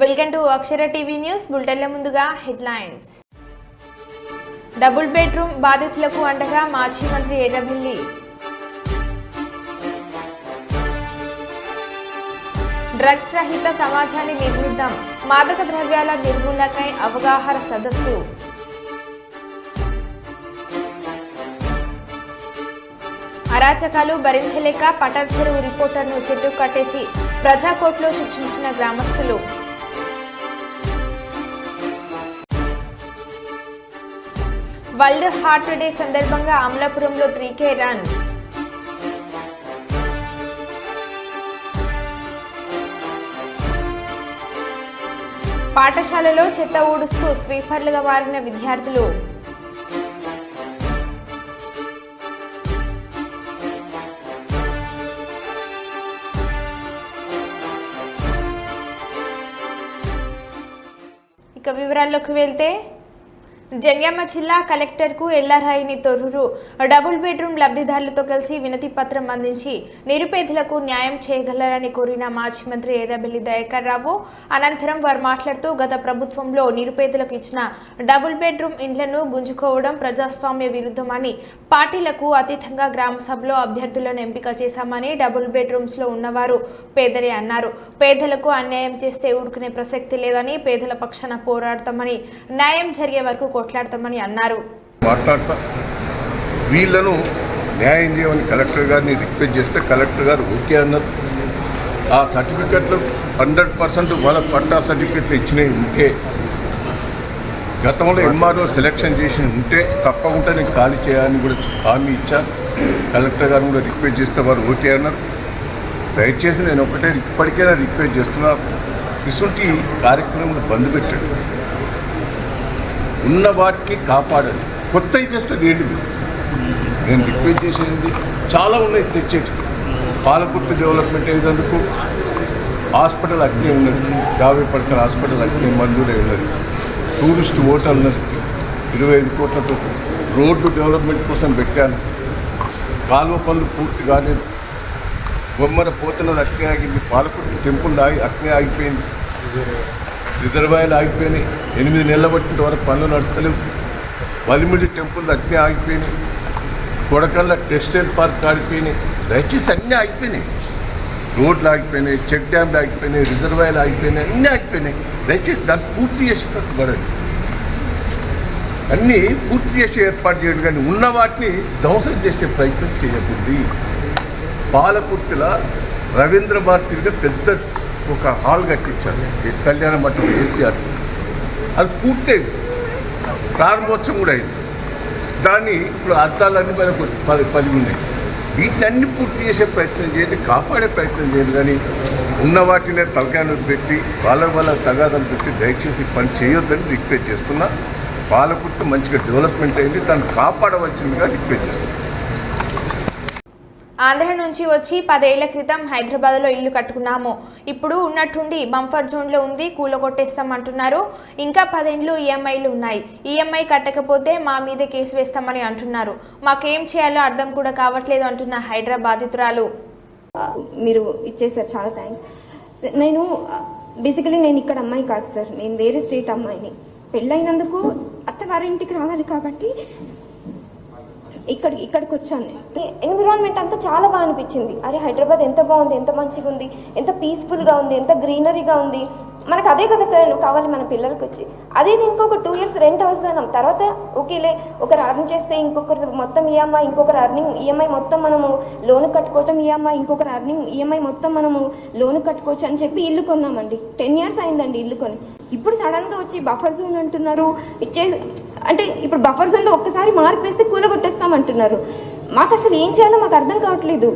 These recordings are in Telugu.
Welcome to Akshara TV news. బులెటిన్ల ముందుగా హెడ్లైన్స్. డబుల్ బెడ్రూమ్ బాధితులకు అండగా మాజీ మంత్రి ఎర్రబెల్లి. డ్రగ్స్ రహిత సమాజాన్ని నిర్మిద్దాం, మాదక ద్రవ్యాల నిర్మూలనకై అవగాహన సదస్సు. అరాచకాలు భరించలేక పటాన్ చెరువు రిపోర్టర్ను చెట్టు కట్టేసి ప్రజాకోర్టులో శిక్షించిన గ్రామస్తులు. వరల్డ్ హార్ట్ డే సందర్భంగా అమలాపురంలో 3K రన్. పాఠశాలలో చెత్త ఊడుస్తూ స్వీపర్లుగా మారిన విద్యార్థులు. ఇక వివరాల్లోకి వెళ్తే, జంగామ జిల్లా కలెక్టర్కు ఎల్ఆర్ఐని తొర్రూరు డబుల్ బెడ్రూమ్ లబ్ధిదారులతో కలిసి వినతి పత్రం అందించి నిరుపేదలకు న్యాయం చేయగలరని కోరిన మాజీ మంత్రి ఎర్రబెల్లి దయాకర్ రావు. అనంతరం వారు మాట్లాడుతూ, గత ప్రభుత్వంలో నిరుపేదలకు ఇచ్చిన డబుల్ బెడ్రూమ్ ఇండ్లను గుంజుకోవడం ప్రజాస్వామ్య విరుద్ధమని, పార్టీలకు అతీతంగా గ్రామ సభలో అభ్యర్థులను ఎంపిక చేశామని, డబుల్ బెడ్రూమ్స్ లో ఉన్నవారు పేదలే అన్నారు. పేదలకు అన్యాయం చేస్తే ఊరుకునే ప్రసక్తి లేదని, పేదల పక్షాన పోరాడతామని, న్యాయం జరిగే వరకు కొట్లాడతామని అన్నారు. మాట్లాడతా వీళ్ళను న్యాయం చేయమని కలెక్టర్ గారిని రిక్వెస్ట్ చేస్తే కలెక్టర్ గారు ఓకే అన్నారు. ఆ సర్టిఫికెట్లు 100% వాళ్ళ పట్టా సర్టిఫికెట్లు ఇచ్చినవి ఉంటే, గతంలో ఎంఆర్ఓ సెలెక్షన్ చేసి ఉంటే తప్పకుండా నేను ఖాళీ చేయాలని కూడా హామీ ఇచ్చాను. కలెక్టర్ గారిని కూడా రిక్వెస్ట్ చేస్తే వారు ఓకే అన్నారు. దయచేసి నేను ఒకటే ఇప్పటికైనా రిక్వెస్ట్ చేస్తున్నా, ఇటువంటి కార్యక్రమం బంద్ పెట్టండి, ఉన్న వాటికి కాపాడండి, కొత్త చేస్తుంది ఏంటి. నేను రిక్వెస్ట్ చేసేది చాలా ఉన్నాయి తెచ్చేది. పాలకుర్తి డెవలప్మెంట్ అయ్యేందుకు హాస్పిటల్ అగ్ని ఉన్నది, 50% హాస్పిటల్ అగ్ని మంజూరే ఉన్నది. టూరిస్ట్ హోటల్ ఉన్నది, 25 కోట్లతో రోడ్డు డెవలప్మెంట్ కోసం పెట్టాను. కాలువ పనులు పూర్తి కాలేదు. బొమ్మర పోతున్నది అగ్ని ఆగింది. పాలకుర్తి టెంపుల్ అగ్ని ఆగిపోయింది. రిజర్వాయర్లు ఆగిపోయినాయి. 8 నెలల బట్టి వరకు పనులు నడుస్తలేవు. వలిమిడి టెంపుల్ అట్నే ఆగిపోయినాయి. కొడకల్ల టెక్స్టైల్ పార్క్ ఆగిపోయినాయి. దయచేసి అన్నీ ఆగిపోయినాయి. రోడ్లు ఆగిపోయినాయి, చెక్ డ్యామ్లు ఆగిపోయినాయి, రిజర్వాయర్లు ఆగిపోయినాయి, అన్నీ ఆగిపోయినాయి. దయచేసి దాన్ని పూర్తి చేసేటట్టు పడండి, అన్నీ పూర్తి చేసే ఏర్పాటు చేయడం, కానీ ఉన్న వాటిని ధ్వంసం చేసే ప్రయత్నం చేయకూడదు. పాలకుర్తిలో రవీంద్ర భారతిగా పెద్ద ఒక హాల్ కట్టించారు, కళ్యాణ మంటపం ఏసీఆర్. అది పూర్తయింది, ప్రారంభోత్సవం కూడా అయింది. దాన్ని ఇప్పుడు అర్థాలన్నీ మనకు 10 ఉన్నాయి. వీటిని అన్ని పూర్తి చేసే ప్రయత్నం చేయండి, కాపాడే ప్రయత్నం చేయండి. కానీ ఉన్న వాటినే తలకాయలు పెట్టి వాళ్ళ తగాదాలు పెట్టి దయచేసి పని చేయొద్దని రిక్వెస్ట్ చేస్తున్నా. పాలకుర్తి మంచిగా డెవలప్మెంట్ అయింది, దాన్ని కాపాడవలసిందిగా రిక్వెస్ట్ చేస్తున్నా. ఆంధ్ర నుంచి వచ్చి 10 ఏళ్ల క్రితం హైదరాబాద్లో ఇల్లు కట్టుకున్నాము. ఇప్పుడు ఉన్నట్టుండి బంఫర్ జోన్లో ఉంది, కూలగొట్టేస్తామంటున్నారు. ఇంకా 10 ఏళ్ళు ఈఎంఐలు ఉన్నాయి. ఈఎంఐ కట్టకపోతే మా మీద కేసు వేస్తామని అంటున్నారు. మాకేం చేయాలో అర్థం కూడా కావట్లేదు అంటున్న హైదరాబాద్ బాధితురాలు. మీరు ఇచ్చేసారు, చాలా థ్యాంక్స్. బేసికలీ నేను ఇక్కడ అమ్మాయి కాదు సార్, నేను వేరే స్టేట్ అమ్మాయిని. పెళ్ళైనందుకు అత్తవారింటికి రావాలి కాబట్టి ఇక్కడికి వచ్చాను. ఎన్విరాన్మెంట్ అంతా చాలా బాగా అనిపించింది. అరే హైదరాబాద్ ఎంత బాగుంది, ఎంత మంచిగా ఉంది, ఎంత పీస్ఫుల్గా ఉంది, ఎంత గ్రీనరీగా ఉంది. మనకు అదే కదా కావాలి మన పిల్లలకి వచ్చి. అదే దీనికి ఒక 2 years రెంట్ అవసరం. తర్వాత ఓకేలే, ఒకరు అర్న్ చేస్తే ఇంకొకరు మొత్తం ఈఎంఐ, ఇంకొకరు అర్నింగ్ ఈఎంఐ మొత్తం మనము లోన్ కట్టుకోవచ్చు. ఈఎంఐ ఇంకొకరు అర్నింగ్ ఈఎంఐ మొత్తం మనము లోన్ కట్టుకోవచ్చు అని చెప్పి ఇల్లు కొన్నామండి. 10 years అయిందండి ఇల్లు కొని. ఇప్పుడు సడన్ గా వచ్చి బఫర్ జోన్ అంటున్నారు. అంటే ఇప్పుడు బఫర్ జోన్ లో ఒక్కసారి మార్పు వేస్తే కూలగొట్టేస్తామంటున్నారు. మాకు అసలు ఏం చేయాలో మాకు అర్థం కావట్లేదు.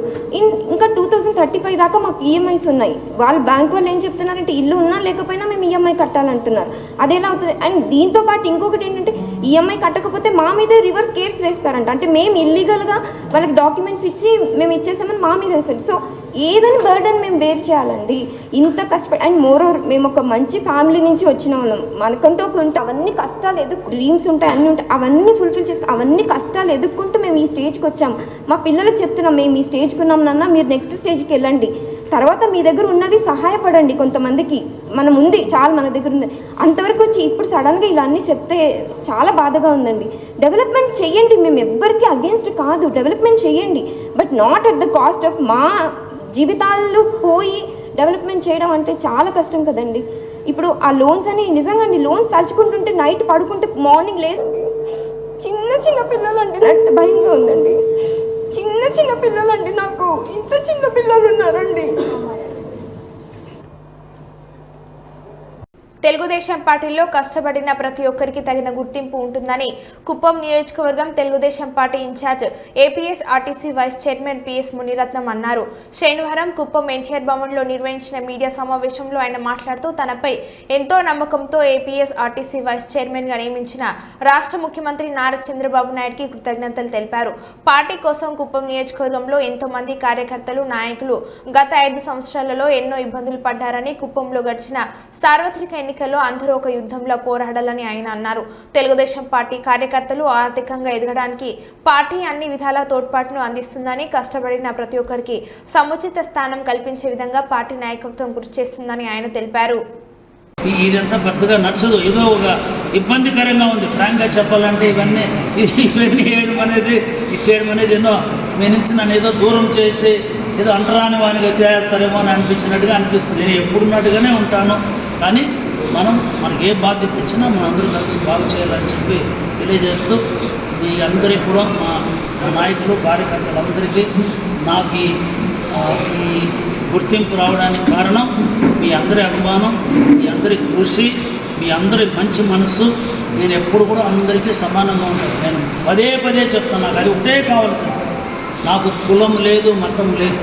ఇంకా 2035 దాకా మాకు ఈఎంఐస్ ఉన్నాయి. వాళ్ళు బ్యాంక్ వాళ్ళు ఏం చెప్తున్నారంటే ఇల్లు ఉన్నా లేకపోయినా మేము ఈఎంఐ కట్టాలంటున్నారు. అదేలా అవుతుంది? అండ్ దీంతో పాటు ఇంకొకటి ఏంటంటే, ఈఎంఐ కట్టకపోతే మా మీద రివర్స్ కేర్స్ వేస్తారంట. అంటే మేము ఇల్లీగల్ గా వాళ్ళకి డాక్యుమెంట్స్ ఇచ్చి మేము ఇచ్చేసామని మా మీద వేస్తారు. సో ఏదని బర్డన్ మేము బేర్ చేయాలండి ఇంత కష్టపడి. అండ్ మోర్ ఓవర్ మేము ఒక మంచి ఫ్యామిలీ నుంచి వచ్చిన వాళ్ళం. మనకంటూ ఒక అవన్నీ కష్టాలు డ్రీమ్స్ ఉంటాయి, అన్నీ ఉంటాయి, అవన్నీ ఫుల్ఫిల్ చేస్తాం. అవన్నీ కష్టాలు ఎదుర్కొంటూ మేము ఈ స్టేజ్కి వచ్చాం. మా పిల్లలకు చెప్తున్నాం, మేము ఈ స్టేజ్కి ఉన్నాం నాన్న, మీరు నెక్స్ట్ స్టేజ్కి వెళ్ళండి, తర్వాత మీ దగ్గర ఉన్నవి సహాయపడండి కొంతమందికి. మనం ఉంది, చాలా మన దగ్గర ఉంది, అంతవరకు వచ్చి ఇప్పుడు సడన్గా ఇలా అన్నీ చెప్తే చాలా బాధగా ఉందండి. డెవలప్మెంట్ చేయండి, మేము ఎవ్వరికి అగేన్స్ట్ కాదు, డెవలప్మెంట్ చేయండి, but not at the cost of మా జీవితాలు పోయి డెవలప్మెంట్ చేయడం అంటే చాలా కష్టం కదండి. ఇప్పుడు ఆ లోన్స్ అని నిజంగా లోన్స్ తలుచుకుంటుంటే నైట్ పడుకుంటే మార్నింగ్ లేసి చిన్న చిన్న పిల్లలండి, నాకు భయంగా ఉందండి. చిన్న చిన్న పిల్లలండి, నాకు ఇంత చిన్న పిల్లలు ఉన్నారండి. తెలుగుదేశం పార్టీలో కష్టపడిన ప్రతి ఒక్కరికి తగిన గుర్తింపు ఉంటుందని కుప్పం నియోజకవర్గం Telugu Desam party incharge APS RTC vice chairman PS Muniratnam అన్నారు. శనివారం కుప్పం ఎన్టీఆర్ భవన్లో నిర్వహించిన మీడియా సమావేశంలో ఆయన మాట్లాడుతూ తనపై ఎంతో నమ్మకంతో ఏపీఎస్ ఆర్టీసీ వైస్ చైర్మన్గా నియమించిన రాష్ట్ర ముఖ్యమంత్రి నారా చంద్రబాబు నాయుడుకి కృతజ్ఞతలు తెలిపారు. పార్టీ కోసం కుప్పం నియోజకవర్గంలో ఎంతో మంది కార్యకర్తలు, నాయకులు గత 5 సంవత్సరాలలో ఎన్నో ఇబ్బందులు పడ్డారని, కుప్పంలో గడిచిన సార్వత్రిక ఎన్నికల్లో అందరూ ఒక యుద్ధంలో పోరాడాలని ఆయన అన్నారు. తెలుగుదేశం పార్టీ కార్యకర్తలు ఆర్థికంగా ఎదగడానికి పార్టీ అన్ని విధాల తోడ్పాటును అందిస్తుందని, కష్టపడిన ప్రతి ఒక్కరికి సముచిత స్థానం కల్పించే విధంగా పార్టీ నాయకత్వం కృషి చేస్తుందని ఆయన తెలిపారు. ఇదంతా పెద్దగా నచ్చదు, ఏదో ఒక ఇబ్బందికరంగా ఉంది. ఫ్రాంక్గా చెప్పాలంటే ఇవన్నీ వేయడం అనేది, ఇచ్చేయడం అనేది ఎన్నో మీ నుంచి నన్ను ఏదో దూరం చేసి ఏదో అంటరాని వానిగా చేస్తారేమో అని అనిపించినట్టుగా అనిపిస్తుంది. నేను ఎప్పుడున్నట్టుగానే ఉంటాను, కానీ మనకి ఏ బాధ్యత ఇచ్చినా మనందరూ కలిసి బాగు చేయాలని చెప్పి తెలియజేస్తూ, మీ అందరికీ కూడా మా నాయకులు, కార్యకర్తలందరికీ నాకు ఈ గుర్తింపు రావడానికి కారణం మీ అందరి అభిమానం, మీ అందరి కృషి, మీ అందరి మంచి మనసు. నేను ఎప్పుడు కూడా అందరికీ సమానంగా ఉంటాను. నేను పదే చెప్తాను, నాకు అది ఒకటే కావాల్సింది. నాకు కులం లేదు, మతం లేదు,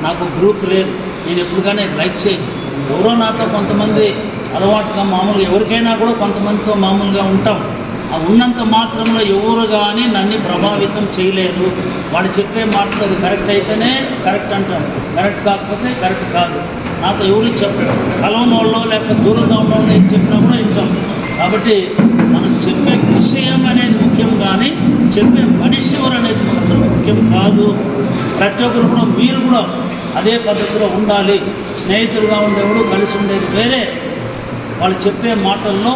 నాకు గ్రూప్ లేదు. నేను ఎప్పుడు కానీ లైక్ చేయను. ఎవరో నాతో కొంతమంది అలవాటుగా మామూలుగా, ఎవరికైనా కూడా కొంతమందితో మామూలుగా ఉంటాం. ఆ ఉన్నంత మాత్రంలో ఎవరు కానీ నన్ను ప్రభావితం చేయలేరు. వాళ్ళు చెప్పే మాటలు అది కరెక్ట్ అయితేనే కరెక్ట్ అంటారు, కరెక్ట్ కాకపోతే కరెక్ట్ కాదు. నాతో ఎవరు చెప్పరు. కలవనోళ్ళో లేకపోతే దూరంగా ఉన్నోళ్ళు ఏం చెప్పినా కూడా ఇంటాం. కాబట్టి మనం చెప్పే విషయం అనేది ముఖ్యం, కానీ చెప్పే మనిషి ఎవరు అనేది మాత్రం ముఖ్యం కాదు. ప్రతి ఒక్కరు కూడా మీరు కూడా అదే పద్ధతిలో ఉండాలి. స్నేహితులుగా ఉండేవాడు కలిసి ఉండేది వేరే. వాళ్ళు చెప్పే మాటల్లో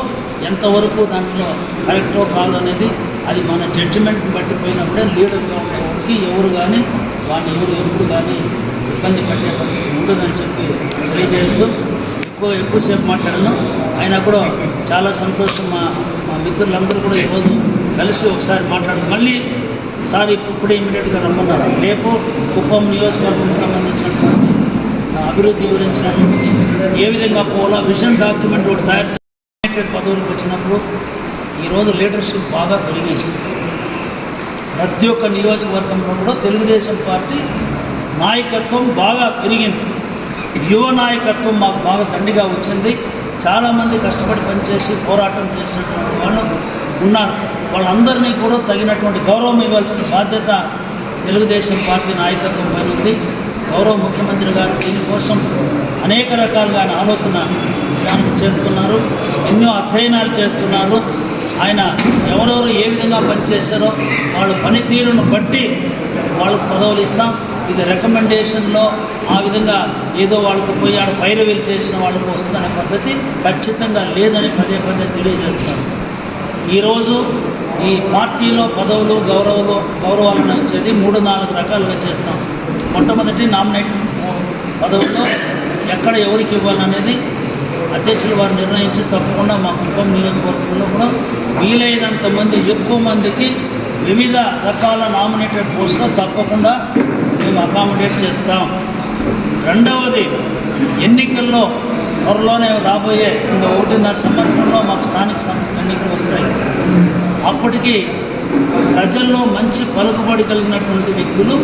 ఎంతవరకు దాంట్లో కరెక్టో కాదు అనేది అది మన జడ్జిమెంట్ని బట్టి పోయినప్పుడే లీడర్గా ఉండేవాడికి ఎవరు కానీ వాడిని ఎప్పుడు కానీ ఇబ్బంది పెట్టే పరిస్థితి ఉండదని చెప్పి తెలియజేస్తూ ఎక్కువసేపు మాట్లాడాను. అయినా కూడా చాలా సంతోషం. మా మిత్రులందరూ కూడా ఈరోజు కలిసి ఒకసారి మళ్ళీ సార్ ఇప్పుడే ఇమీడియట్గా రమ్మన్నారు. రేపు కుప్పం నియోజకవర్గం సంబంధించినటువంటి అభివృద్ధి గురించినటువంటి ఏ విధంగా పోవాలో విజన్ డాక్యుమెంట్ ఒకటి తయారు పదవులకు వచ్చినప్పుడు ఈరోజు లీడర్షిప్ బాగా పెరిగింది. ప్రతి ఒక్క నియోజకవర్గంలో కూడా తెలుగుదేశం పార్టీ నాయకత్వం బాగా పెరిగింది. యువ నాయకత్వం మాకు బాగా దండిగా వచ్చింది. చాలామంది కష్టపడి పనిచేసి పోరాటం చేసినటువంటి వాళ్ళు ఉన్నారు. వాళ్ళందరినీ కూడా తగినటువంటి గౌరవం ఇవ్వాల్సిన బాధ్యత తెలుగుదేశం పార్టీ నాయకత్వం పైన ఉంది. గౌరవ ముఖ్యమంత్రి గారు దీనికోసం అనేక రకాలుగా ఆయన ఆలోచన విధానం చేస్తున్నారు. ఎన్నో అధ్యయనాలు చేస్తున్నారు. ఆయన ఎవరెవరు ఏ విధంగా పనిచేశారో వాళ్ళ పనితీరును బట్టి వాళ్ళకు పదవులు ఇస్తాం. ఇది రికమెండేషన్లో ఆ విధంగా ఏదో వాళ్ళకు పోయి ఆడ పైరవీలు చేసిన వాళ్ళకు వస్తుందనే పద్ధతి ఖచ్చితంగా లేదని పదే తెలియజేస్తారు. ఈరోజు ఈ పార్టీలో పదవులు గౌరవాలను వచ్చేది 3-4 రకాలుగా చేస్తాం. మొట్టమొదటి నామినేట్ పదవుల్లో ఎక్కడ ఎవరికి ఇవ్వాలనేది అధ్యక్షులు వారు నిర్ణయించి తప్పకుండా మా కుప్పం నియోజకవర్గంలో కూడా వీలైనంత మంది, ఎక్కువ మందికి వివిధ రకాల నామినేటెడ్ పోస్టులు తప్పకుండా మేము అకామిడేట్ చేస్తాం. రెండవది, ఎన్నికల్లో త్వరలోనే రాబోయే ఇంకా 1.5 సంవత్సరంలో మాకు స్థానిక సంస్థల ఎన్నికలు వస్తాయి. అప్పటికి ప్రజల్లో మంచి పలుకుబడి కలిగినటువంటి వ్యక్తులు,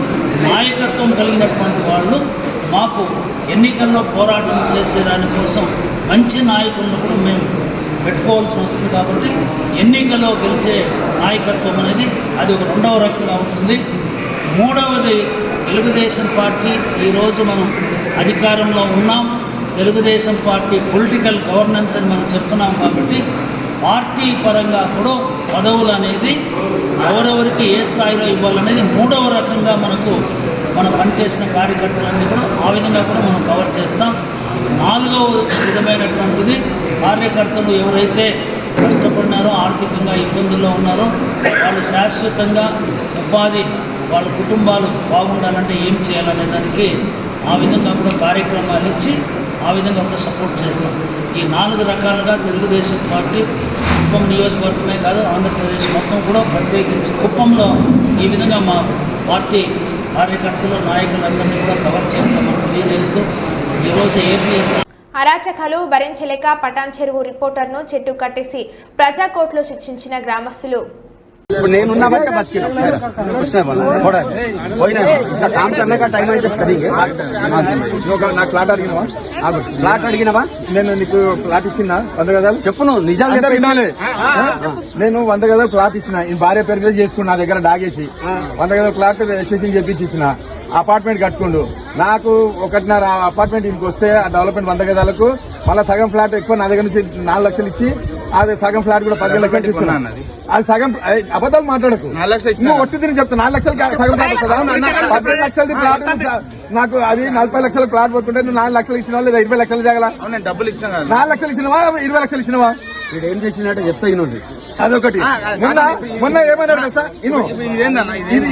నాయకత్వం కలిగినటువంటి వాళ్ళు మాకు ఎన్నికల్లో పోరాటం చేసేదానికోసం మంచి నాయకులను కూడా మేము పెట్టుకోవాల్సి వస్తుంది. కాబట్టి ఎన్నికల్లో గెలిచే నాయకత్వం అనేది అది ఒక రెండవ రకంగా ఉంటుంది. మూడవది, తెలుగుదేశం పార్టీ ఈరోజు మనం అధికారంలో ఉన్నాం. తెలుగుదేశం పార్టీ పొలిటికల్ గవర్నెన్స్ అని మనం చెప్తున్నాం. కాబట్టి పార్టీ పరంగా కూడా పదవులు అనేది ఎవరెవరికి ఏ స్థాయిలో ఇవ్వాలనేది మూడవ రకంగా మనం పనిచేసిన కార్యకర్తలన్నీ కూడా ఆ విధంగా కూడా మనం కవర్ చేస్తాం. నాలుగవ విధమైనటువంటిది కార్యకర్తలు ఎవరైతే కష్టపడినారో ఆర్థికంగా ఇబ్బందుల్లో ఉన్నారో వాళ్ళు శాశ్వతంగా ఉపాధి వాళ్ళ కుటుంబాలు బాగుండాలంటే ఏం చేయాలనే దానికి ఆ విధంగా కూడా కార్యక్రమాలు ఇచ్చి ఆ విధంగా కూడా సపోర్ట్ చేస్తాం. ఈ 4 రకాలుగా తెలుగుదేశం పార్టీ కుప్పం నియోజకవర్గమే కాదు ఆంధ్రప్రదేశ్ మొత్తం కూడా ప్రత్యేకించి కుప్పంలో ఈ విధంగా మా పార్టీ కార్యకర్తలు నాయకులందరినీ కూడా కవర్ చేస్తామని తెలియజేస్తూ ఈరోజు ఏపీఎస్ అరాచకాలు భరించలేక పటాన్ చెరువు రిపోర్టర్ను చెట్టు కట్టేసి ప్రజాకోర్టులో శిక్షించిన గ్రామస్తులు. ఇప్పుడు నేనున్నా బట్టే బతికినా काम करने का टाइम అయితే నాకు ఫ్లాట్ అడిగినవా? ఫ్లాట్ అడిగినవా? నేను నీకు ఫ్లాట్ ఇచ్చిన 100 గదాలు చెప్పు, నువ్వు నిజాలు అందరూ చెప్పు. వినాలి. నేను 100 గదాలు ఫ్లాట్ ఇచ్చిన ఈ భార్య పేరు మీద చేసుకున్నా నా దగ్గర డాగేసి 100 గదాలు ఫ్లాట్ రిజిస్ట్రేషన్ చేపించి ఇచ్చిన అపార్ట్మెంట్ కట్టుకుండు. నాకు 1.5 అపార్ట్మెంట్ ఇంటికి వస్తే ఆ డెవలప్మెంట్ 100 గదాలకు మళ్ళీ సగం ఫ్లాట్ ఎక్కువ నా దగ్గర నుంచి 4 లక్షలు ఇచ్చి అది సగం ఫ్లాట్ కూడా 15 లక్షలు తీసుకున్నాను. అది సగం అబద్ధాలు మాట్లాడకు. 4 లక్షలు నువ్వు ఒట్టి తిరిగి చెప్తా 4 లక్షలు సగం ఫ్లాట్ వస్తుందా? 15 లక్షలది ఫ్లాట్ నాకు అది 40 లక్షల ఫ్లాట్ పోతుంటే నువ్వు 4 లక్షలు ఇచ్చినావా లేదా 20 లక్షలు జాగలా? డబ్బులు ఇచ్చిన 4 లక్షలు ఇచ్చినవా 20 లక్షలు ఇచ్చినవా? వీడు ఏం చేసినట్టు చెప్తా ఇనండి. అదొకటి. మొన్న ఏమన్నాడు తెలుసా?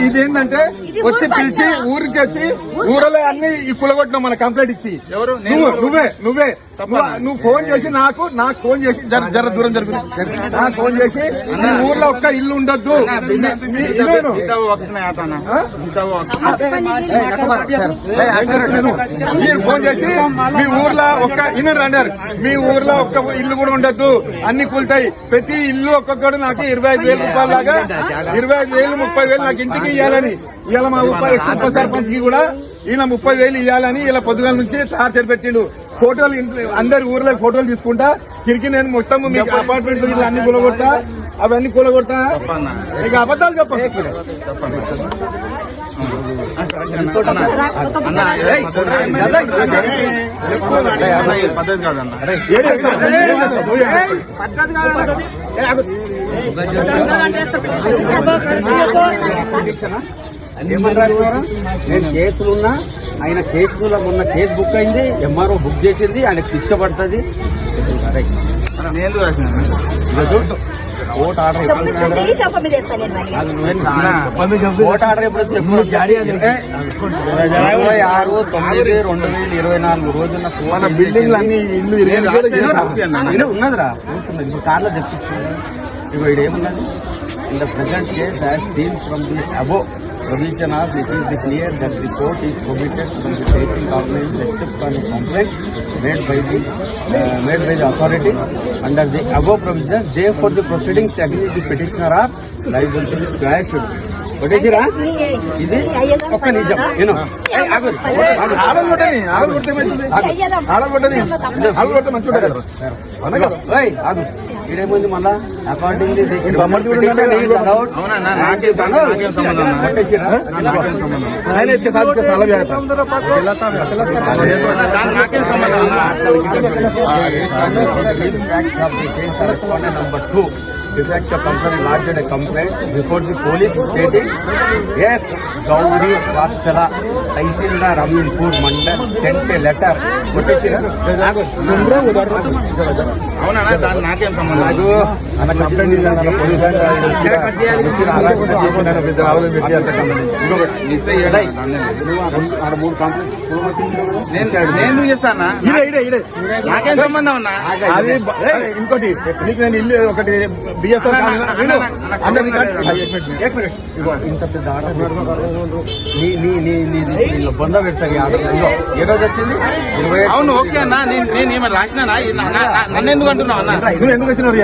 ఇదేంటంటే వచ్చి పిలిచి ఊరికి వచ్చి ఊరలో అన్ని ఈ కులగొట్టినావు మన కంప్లైంట్ ఇచ్చి. ఎవరు? నువ్వే నువ్వు ఫోన్ చేసి నాకు ఫోన్ చేసి జర దూరం జరుగు నాకు ఫోన్ చేసి ఈ ఊర్లో ఒక్క ఇల్లు ఉండొద్దు మీరు ఫోన్ చేసి మీ ఊర్లో ఒక్క ఇల్లు రండారు మీ ఊర్లో ఒక్క ఇల్లు కూడా ఉండొద్దు అన్ని కూలుతాయి ప్రతి ఇల్లు ఒక్కొక్కడు నాకు 25,000 రూపాయల లాగా 25,000 30,000 నాకు ఇంటికి ఇవ్వాలని ఇలా మా ఉప సర్పంచ్ కి కూడా ఈయన 30,000 ఇవ్వాలని ఇలా పొద్దుగాల నుంచి టార్చర్ పెట్టిండు. ఫోటోలు అందరి ఊర్లో ఫోటోలు తీసుకుంటా తిరిగి నేను మొత్తం మీకు అపార్ట్మెంట్ ఇట్లా అన్ని కూలగొడతా అవన్నీ కూలగొడతా ఇక అబద్దాలు చెప్పండి. నేను కేసులున్నా ఆయన కేసులో మొన్న కేసు బుక్ అయింది, ఎంఆర్ఓ బుక్ చేసింది, ఆయనకు శిక్ష పడుతుంది. ఓట్ ఆర్డర్ ఎప్పుడు చెప్పు 26/9/2024 రోజున మన బిల్డింగ్లు అన్ని ఇల్లు ఉన్నదిరా కూర్చున్నది ఇప్పుడు కార్లో తెప్పిస్తుంది. ఇగో ఇదేమున్నది in the present case as seen from the above provision of it is declared that the court is prohibited from the taking complaints except on a complaint made by the authorities under the above provision. Therefore the proceedings against the petitioner are liable to be quashed. కొట్టేసిరా ఇది ఒక్క నిజం నేను ఆగు ఇదేముంది మళ్ళా according number 2 the fact the company lodged a complaint before the police stating yes Gauri Vatsala Tahsildar Raminpur Mandal sent a letter నాకేం సంబంధం నేను చేస్తానా నాకేం సంబంధం అన్నా. అది ఇంకోటి నీకు నేను ఇల్లు ఒకటి బిఎస్ఎల్ ఇంత పెద్ద ఆర్డర్ బొంద పెడతాయి ఆర్డర్ ఏ రోజు వచ్చింది 20. అవును ఓకే అన్నా నేను ఏమైనా రాసినా నన్ను ఎందుకు అంటున్నావు అన్న? నువ్వు ఎందుకు వచ్చినావు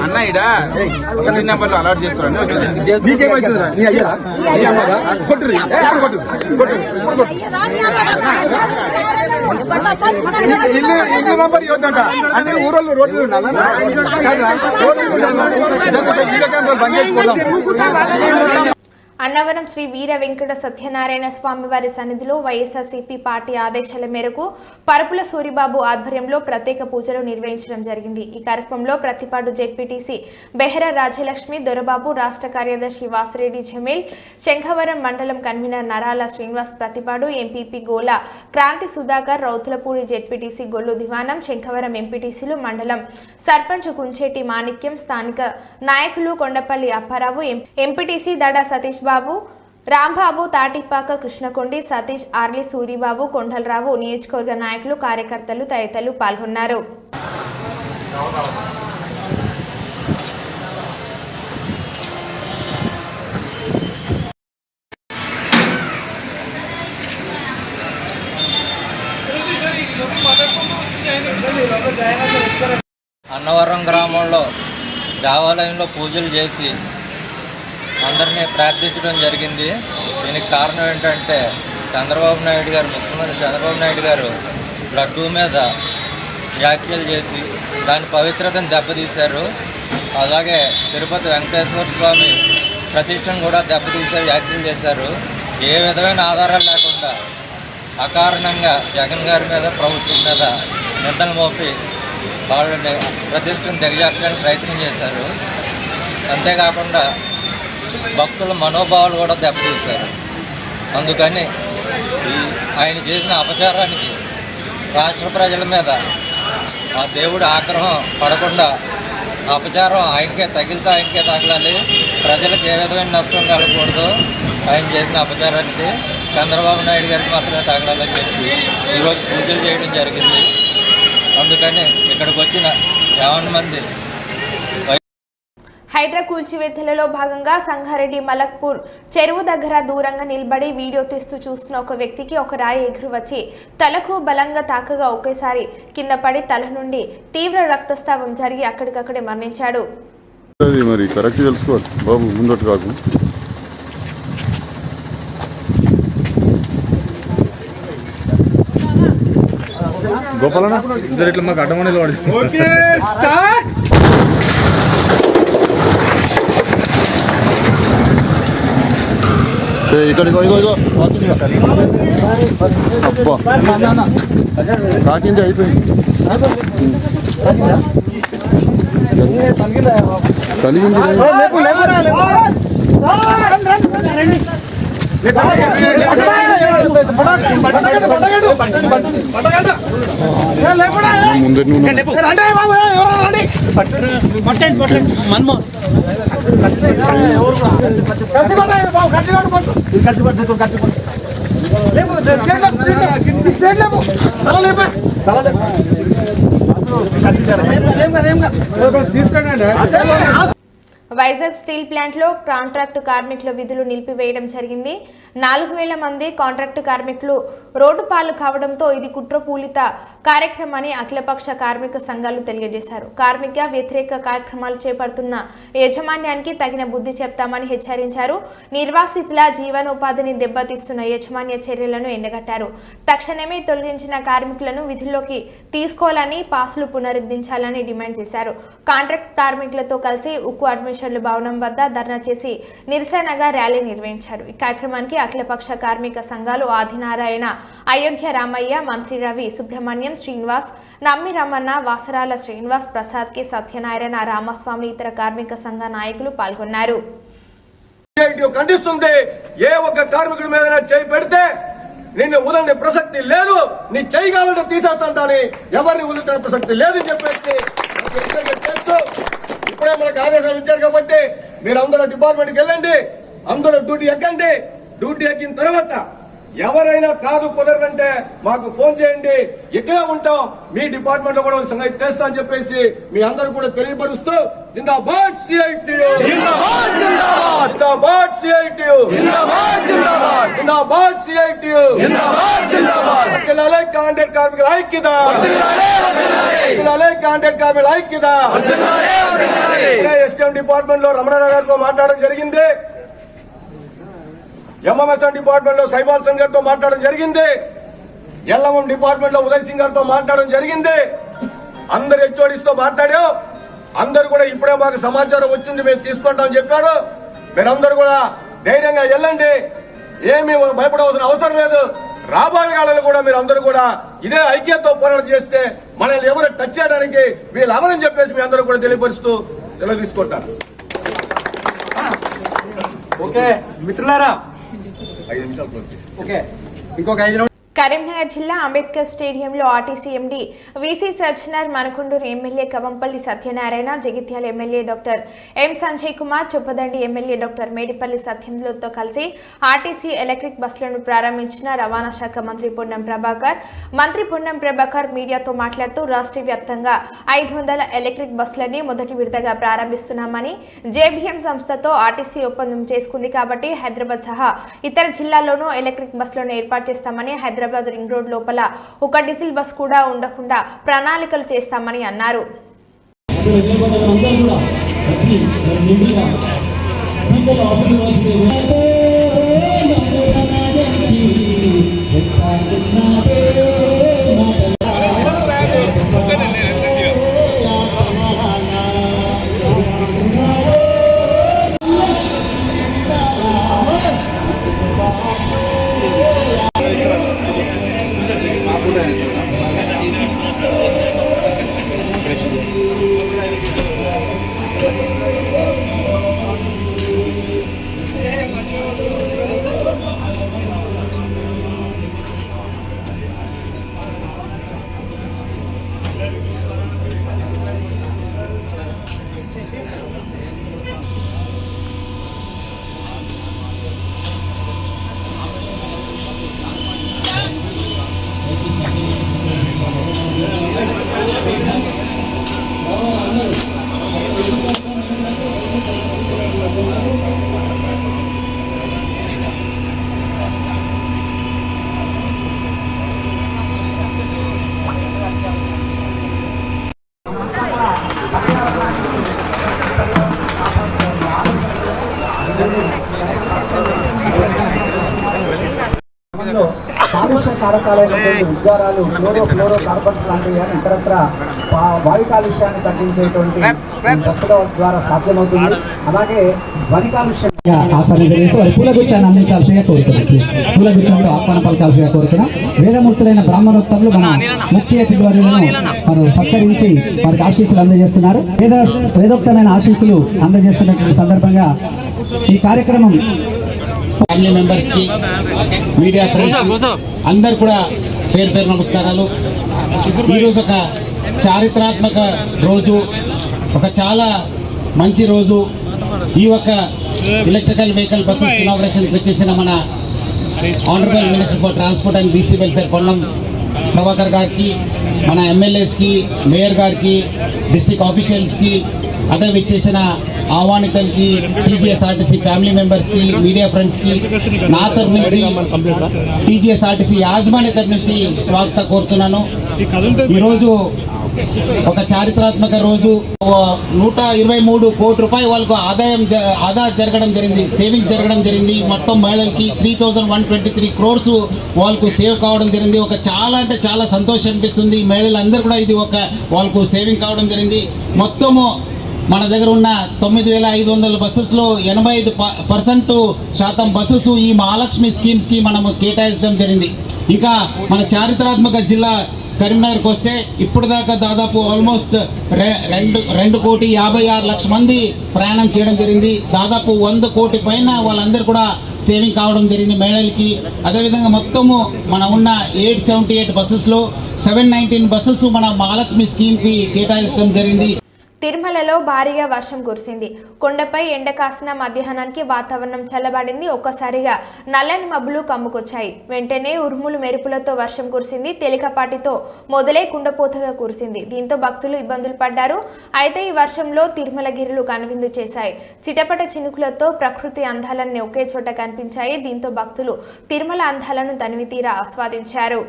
అన్న ఇడ ఒక నెంబర్లో అలర్ట్ చేస్తున్నాను. నీకేమైతుందిరా నీ అయ్యారా నీ అమ్మగా కొట్టు ఇల్లు నంబర్ ఇవ్వద్దంట అన్ని ఊరోళ్ళు రోడ్లు ఉండాలా బంద్ చేసుకోవాలి. అన్నవరం శ్రీ వీర వెంకట సత్యనారాయణ స్వామి వారి సన్నిధిలో వైఎస్ఆర్సీపీ పార్టీ ఆదేశాల మేరకు పరుపుల సూరిబాబు ఆధ్వర్యంలో ప్రత్యేక పూజలు నిర్వహించడం జరిగింది. ఈ కార్యక్రమంలో ప్రతిపాడు జెడ్పీటీసీ బెహరా రాజలక్ష్మి, దొరబాబు, రాష్ట్ర కార్యదర్శి వాసిరెడ్డి జమీల్, శంఖవరం మండలం కన్వీనర్ నరాల శ్రీనివాస్, ప్రతిపాడు ఎంపీపీ గోల క్రాంతి సుధాకర్, రౌతులపూడి జెడ్పీటీసీ గొల్లు దివానం, శంఖవరం ఎంపీటీసీలు, మండలం సర్పంచ్ కుంచేటి మాణిక్యం, స్థానిక నాయకులు కొండపల్లి అప్పారావు, ఎంపీటీసీ దడా సతీష్ బాబు, రాంబాబు, తాటిపాక కృష్ణకొండి, సతీష్, ఆర్లి సూరిబాబు, కొండలరావు, నియోజకవర్గ నాయకులు, కార్యకర్తలు తదితరులు పాల్గొన్నారు. అన్నవరం గ్రామంలో దేవాలయంలో పూజలు చేసి అందరినీ ప్రార్థించడం జరిగింది. దీనికి కారణం ఏంటంటే చంద్రబాబు నాయుడు గారు, ముఖ్యమంత్రి చంద్రబాబు నాయుడు గారు లడ్డూ మీద వ్యాఖ్యలు చేసి దాని పవిత్రతను దెబ్బతీశారు. అలాగే తిరుపతి వెంకటేశ్వర స్వామి ప్రతిష్టను కూడా దెబ్బతీసే వ్యాఖ్యలు చేశారు. ఏ విధమైన ఆధారాలు లేకుండా అకారణంగా జగన్ గారి మీద, ప్రభుత్వం మీద నిందలు మోపి వాళ్ళని ప్రతిష్టను దిగజార్చడానికి ప్రయత్నం చేశారు. అంతేకాకుండా భక్తుల మనోభావాలు కూడా దెబ్బతీశారు. అందుకని ఆయన చేసిన అపచారానికి రాష్ట్ర ప్రజల మీద ఆ దేవుడి ఆగ్రహం పడకుండా అపచారం ఆయనకే తగిలితే ఆయనకే తగలాలి, ప్రజలకు ఏ విధమైన నష్టం కలగకూడదు. ఆయన చేసిన అపచారానికి చంద్రబాబు నాయుడు గారికి మాత్రమే తగలాలని చెప్పి ఈరోజు పూజలు చేయడం జరిగింది. అందుకని ఇక్కడికి వచ్చిన 50 మంది హైడ్రా కూల్చివేతలలో భాగంగా సంగారెడ్డి మలక్పూర్ చెరువు దగ్గర దూరంగా నిలబడి వీడియో తీస్తూ చూస్తున్న ఒక వ్యక్తికి ఒక రాయి ఎగురు వచ్చి తలకు బలంగా తాకగా ఒకేసారి కింద పడి తల నుండి తీవ్ర రక్తస్రావం జరిగి అక్కడికక్కడే మరణించాడు. మరి కరెక్ట్ తెలుసుకో బాబు, ముందట కాకు. గోపాలన్న ఇద్దరు ఇట్లా మాకు అడ్డమని ఇక్కడ అబ్బా కాకింది అయిపోయింది, కలిగింది. వైజాగ్ స్టీల్ ప్లాంట్లో కాంట్రాక్టు కార్మికుల విధులు నిలిపివేయడం జరిగింది. 4000 మంది కాంట్రాక్టు కార్మికులు రోడ్డు పాలు కావడంతో ఇది కుట్రపూరిత కార్యక్రమాన్ని అఖిలపక్ష కార్మిక సంఘాలు తెలియజేశారు. కార్మిక వ్యతిరేక కార్యక్రమాలు చేపడుతున్న యాజమాన్యానికి తగిన బుద్ధి చెప్తామని హెచ్చరించారు. నిర్వాసితుల జీవనోపాధిని దెబ్బతీస్తున్న యాజమాన్య చర్యలను ఎండగట్టారు. తక్షణమే తొలగించిన కార్మికులను విధుల్లోకి తీసుకోవాలని, పాసులు పునరుద్ధరించాలని డిమాండ్ చేశారు. కాంట్రాక్ట్ కార్మికులతో కలిసి ఉక్కు అడ్మిషన్ల భవనం వద్ద ధర్నా చేసి నిరసనగా ర్యాలీ నిర్వహించారు. ఈ కార్యక్రమానికి అఖిలపక్ష కార్మిక సంఘాలు ఆదినారాయణ, అయోధ్య రామయ్య, మంత్రి రవి, సుబ్రహ్మణ్యం, శ్రీనివాస్, నమ్మి రమణ, వాసరాల శ్రీనివాస్, ప్రసాద్ కె సత్యనారాయణ, రామస్వామి, ఇతర కార్మిక సంఘ నాయకులు పాల్గొన్నారు. ఖండిస్తుంది. ఏ ఒక్క కార్మికుడి మీద చేయి పెడితే నిన్ను వదలని ప్రసక్తి లేదు, నీ చేయి కావాలంటే తీసేస్తాను, ఎవరిని వదులుతున్న ప్రసక్తి లేదని చెప్పేసి చేస్తూ ఇప్పుడే మనకు ఆదేశాలు ఇచ్చారు. కాబట్టి మీరు అందరూ డిపార్ట్మెంట్కి వెళ్ళండి, అందరూ డ్యూటీ ఎక్కండి. డ్యూటీ ఎక్కిన తర్వాత ఎవరైనా కాదు కుదరదంటే మాకు ఫోన్ చేయండి, ఇక్కడే ఉంటాం, మీ డిపార్ట్మెంట్ లో కూడా సంగతి చేస్తా అని చెప్పేసి మీ అందరూ కూడా తెలియపరుస్తూ జిందాబాద్ సిఐటియు, జిందాబాద్ జిందాబాద్, జిందాబాద్ సిఐటియు, జిందాబాద్ జిందాబాద్, జిందాబాద్ సిఐటియు, జిందాబాద్ జిందాబాద్. వర్ధిల్లాలి కాంట్రాక్ట్ కార్మికుల ఐక్యత, వర్ధిల్లాలి కాంట్రాక్ట్ కార్మికుల ఐక్యత. ఎస్టీఎం డిపార్ట్మెంట్ లో రమణారావు గారితో మాట్లాడడం జరిగింది. ఎంఎంఎస్ఎం డిపార్ట్మెంట్ లో సైబాల్ సింగ్ గారితో మాట్లాడడం జరిగింది. ఎల్ఎంఎం డిపార్ట్మెంట్ లో ఉదయ్ సింగ్ గారితో మాట్లాడడం జరిగింది. అందరు హెచ్ఓడిస్ తో మాట్లాడాం. అందరు కూడా ఇప్పుడే మాకు సమాచారం వచ్చింది, మేము తీసుకుంటామని చెప్పారు. మీరందరూ కూడా ధైర్యంగా వెళ్ళండి, ఏమీ భయపడవలసిన అవసరం లేదు. రాబోయే కాలంలో కూడా మీరు అందరూ కూడా ఇదే ఐక్యతతో పోరాటం చేస్తే మనల్ని ఎవరు టచ్ చేయడానికి వీళ్ళు అమలని చెప్పేసి మీ అందరూ కూడా తెలియపరుస్తూ సెలవు తీసుకుంటారు. ఓకే మిత్రులారా, 5 నిమిషాలు క్లోజ్ చేసి. ఓకే ఇంకొక 5 కరీంనగర్ జిల్లా అంబేద్కర్ స్టేడియంలో RTC MD VC Sajjanar, Manakondur MLA Kavampalli Satyanarayana, Jagtial MLA doctor M Sanjay Kumar, Choppadandi MLA doctor Medipalli సత్యంలతో కలిసి ఆర్టీసీ ఎలక్ట్రిక్ బస్సులను ప్రారంభించిన రవాణా శాఖ మంత్రి పొన్నం ప్రభాకర్. మంత్రి పొన్నం ప్రభాకర్ మీడియాతో మాట్లాడుతూ రాష్ట్ర వ్యాప్తంగా 500 ఎలక్ట్రిక్ బస్సులని మొదటి విడతగా ప్రారంభిస్తున్నామని, జేబీఎం సంస్థతో ఆర్టీసీ ఒప్పందం చేసుకుంది కాబట్టి హైదరాబాద్ సహా ఇతర జిల్లాల్లోనూ ఎలక్ట్రిక్ బస్సులను ఏర్పాటు చేస్తామని, హైదరాబాద్ రింగ్ రోడ్ లోపల ఒక డీజిల్ బస్ కూడా ఉండకుండా ప్రణాళికలు చేస్తామని అన్నారు. కాలుష్య కారకాలైనటువంటి ఉద్గారాలు, ఫ్లోరో కార్బన్స్ లాంటివి అని ఇతరత్ర వాయు కాలుష్యాన్ని తగ్గించేటువంటి బస్సుల ద్వారా సాధ్యమవుతుంది. అలాగే ధ్వని కాలుష్యం పూలగుచ్చాన్ని అందించాల్సిగా కోరుతున్నాం. పూలగుచ్చంతో ఆహ్వానం పలకాల్సిగా కోరుతున్నాం. వేదమూర్తులైన బ్రాహ్మణోత్తములు మన ముఖ్య అతిథులను మనం సత్కరించి వారికి ఆశీస్సులు అందజేస్తున్నారు. వేదోక్తమైన ఆశీస్సులు అందజేస్తున్నటువంటి సందర్భంగా ఈ కార్యక్రమం ఫ్యామిలీ మెంబర్స్ కి, మీడియా ఫ్రెండ్స్ అందరు కూడా పేరు పేరు నమస్కారాలు. ఈరోజు ఒక చారిత్రాత్మక రోజు, ఒక చాలా మంచి రోజు. ఈ యొక్క ఎలక్ట్రికల్ వెహికల్ బస్సెస్ ఇనాగ్రేషన్కి వచ్చేసిన మన honourable minister for transport and BC welfare Ponnam Prabhakar గారికి, మన ఎమ్మెల్యేస్కి, మేయర్ గారికి, డిస్ట్రిక్ట్ ఆఫీషియల్స్కి, అదే విచ్చేసిన ఆహ్వానితులకి, టీజీఎస్ఆర్టీసీ ఫ్యామిలీ మెంబర్స్కి, మీడియా ఫ్రెండ్స్కి నా తరఫు నుంచి, టీజీఎస్ఆర్టీసీ యాజమాన్య తరఫు నుంచి స్వాగతం కోరుతున్నాను. ఈరోజు ఒక చారిత్రాత్మక రోజు. 123 కోట్ల రూపాయలు వాళ్ళకు ఆదా జరగడం జరిగింది, సేవింగ్స్ జరగడం జరిగింది. మొత్తం మహిళలకి 3123 crores వాళ్ళకు సేవ్ కావడం జరిగింది. ఒక చాలా అంటే చాలా సంతోషం అనిపిస్తుంది. మహిళలందరూ కూడా ఇది ఒక వాళ్ళకు సేవింగ్ కావడం జరిగింది. మొత్తము మన దగ్గర ఉన్న 9500 బస్సెస్లో 85% బస్సెస్ ఈ మహాలక్ష్మి స్కీమ్స్కి మనము కేటాయించడం జరిగింది. ఇంకా మన చారిత్రాత్మక జిల్లా కరీంనగర్కి వస్తే ఇప్పుడు దాకా దాదాపు ఆల్మోస్ట్ 2,56,00,000 మంది ప్రయాణం చేయడం జరిగింది. దాదాపు 100 కోటి పైన వాళ్ళందరూ కూడా సేవింగ్ కావడం జరిగింది మహిళలకి. అదేవిధంగా మొత్తము మన ఉన్న 878 బస్సెస్లో 719 బస్సెస్ మన మహాలక్ష్మి స్కీమ్కి కేటాయించడం జరిగింది. తిరుమలలో భారీగా వర్షం కురిసింది. కొండపై ఎండ కాసిన మధ్యాహ్నానికి వాతావరణం చల్లబడింది. ఒక్కసారిగా నల్లని మబ్బులు కమ్ముకొచ్చాయి. వెంటనే ఉరుములు మెరుపులతో వర్షం కురిసింది. తేలికపాటితో మొదలై కుండపోతగా కురిసింది. దీంతో భక్తులు ఇబ్బందులు పడ్డారు. అయితే ఈ వర్షంలో తిరుమలగిరులు కనువిందు చేశాయి. చిటపట చినుకులతో ప్రకృతి అందాలన్నీ ఒకే చోట కనిపించాయి. దీంతో భక్తులు తిరుమల అందాలను తనివితీరా ఆస్వాదించారు.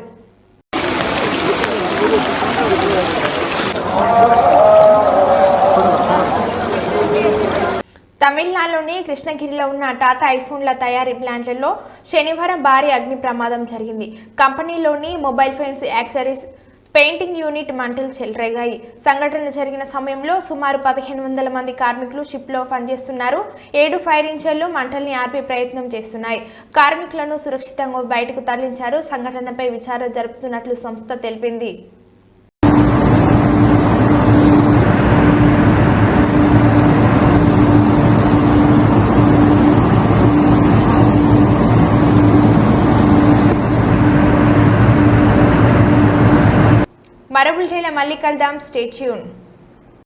తమిళనాడులోని కృష్ణగిరిలో ఉన్న టాటా ఐఫోన్ల తయారీ ప్లాంట్లలో శనివారం భారీ అగ్ని ప్రమాదం జరిగింది. కంపెనీలోని mobile phones, accessories, painting unit మంటలు చెలరేగాయి. సంఘటన జరిగిన సమయంలో సుమారు 1500 మంది కార్మికులు షిప్లో పనిచేస్తున్నారు. 7 ఫైర్ ఇంజన్లు మంటల్ని ఆర్పే ప్రయత్నం చేస్తున్నాయి. కార్మికులను సురక్షితంగా బయటకు తరలించారు. సంఘటనపై విచారణ జరుపుతున్నట్లు సంస్థ తెలిపింది. మరో బులెటిన్లో మళ్ళీ కలుద్దాం. Stay tune.